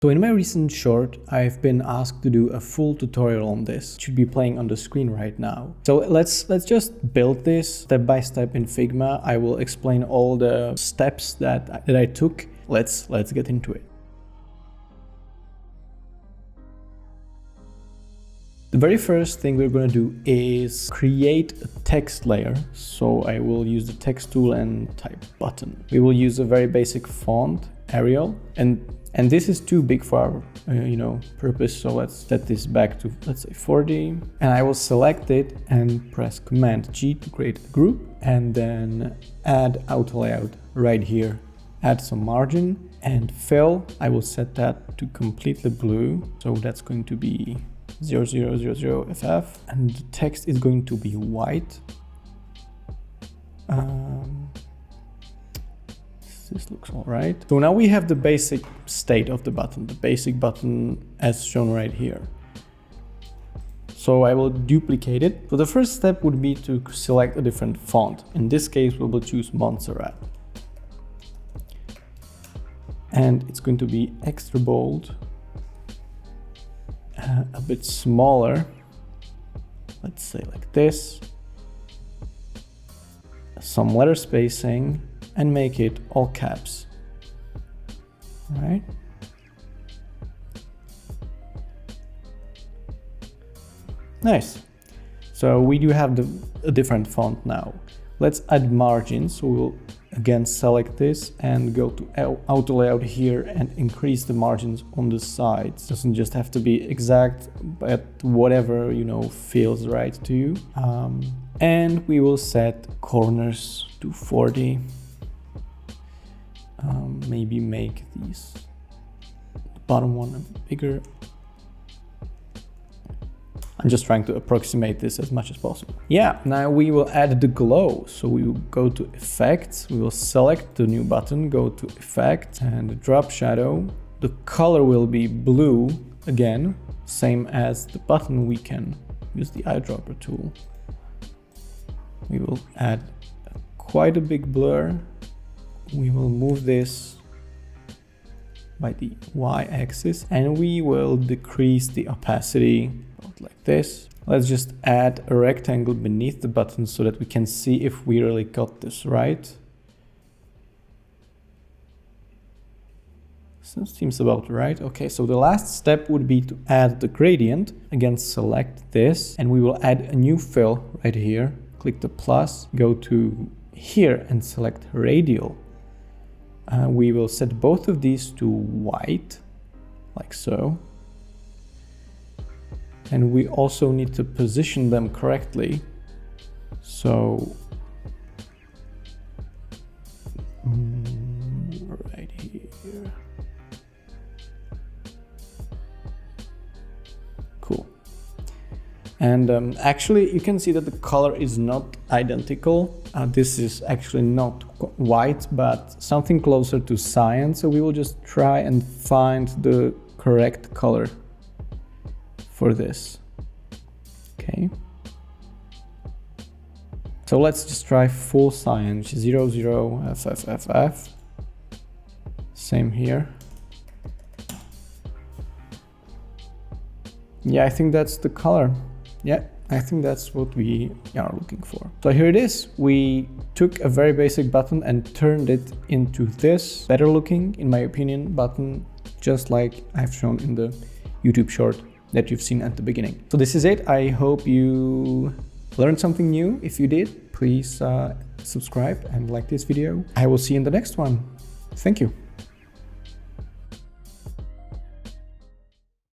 So in my recent short, I've been asked to do a full tutorial on this. It should be playing on the screen right now. So let's just build this step by step in Figma. I will explain all the steps that I took. Let's get into it. The very first thing we're going to do is create a text layer. So I will use the text tool and type button. We will use a very basic font, Arial, and this is too big for our purpose. So let's set this back to, let's say, 40, and I will select it and press Command G to create a group, and then add auto layout right here. Add some margin and fill. I will set that to completely blue. So that's going to be 0000 FF, and the text is going to be white. This looks all right. So now we have the basic state of the button, the basic button as shown right here. So I will duplicate it. So the first step would be to select a different font. In this case, we will choose Montserrat. And it's going to be extra bold, a bit smaller. Let's say like this. Some letter spacing, and make it all caps. All right. Nice. So we do have a different font now. Let's add margins. So we'll again select this and go to auto layout here and increase the margins on the sides. Doesn't just have to be exact, but whatever feels right to you. And we will set corners to 40. Maybe make the bottom one a bit bigger. I'm just trying to approximate this as much as possible. Yeah, now we will add the glow. So we will go to Effects, we will select the new button, go to Effect and drop shadow. The color will be blue again, same as the button. We can use the eyedropper tool. We will add quite a big blur. We will move this by the y-axis and we will decrease the opacity like this. Let's just add a rectangle beneath the button so that we can see if we really got this right. So seems about right. Okay, so the last step would be to add the gradient. Again, select this and we will add a new fill right here. Click the plus, go to here and select radial. We will set both of these to white, like so. And we also need to position them correctly. So, right here. Cool. And actually, you can see that the color is not identical. This is actually not white, but something closer to cyan. So we will just try and find the correct color for this. Okay. So let's just try full cyan, which is 00 FFFF. Same here. Yeah, I think that's the color. Yeah, I think that's what we are looking for. So here it is. We took a very basic button and turned it into this better looking, in my opinion, button, just like I've shown in the YouTube short that you've seen at the beginning. So this is it. I hope you learned something new. If you did, please subscribe and like this video. I will see you in the next one. Thank you.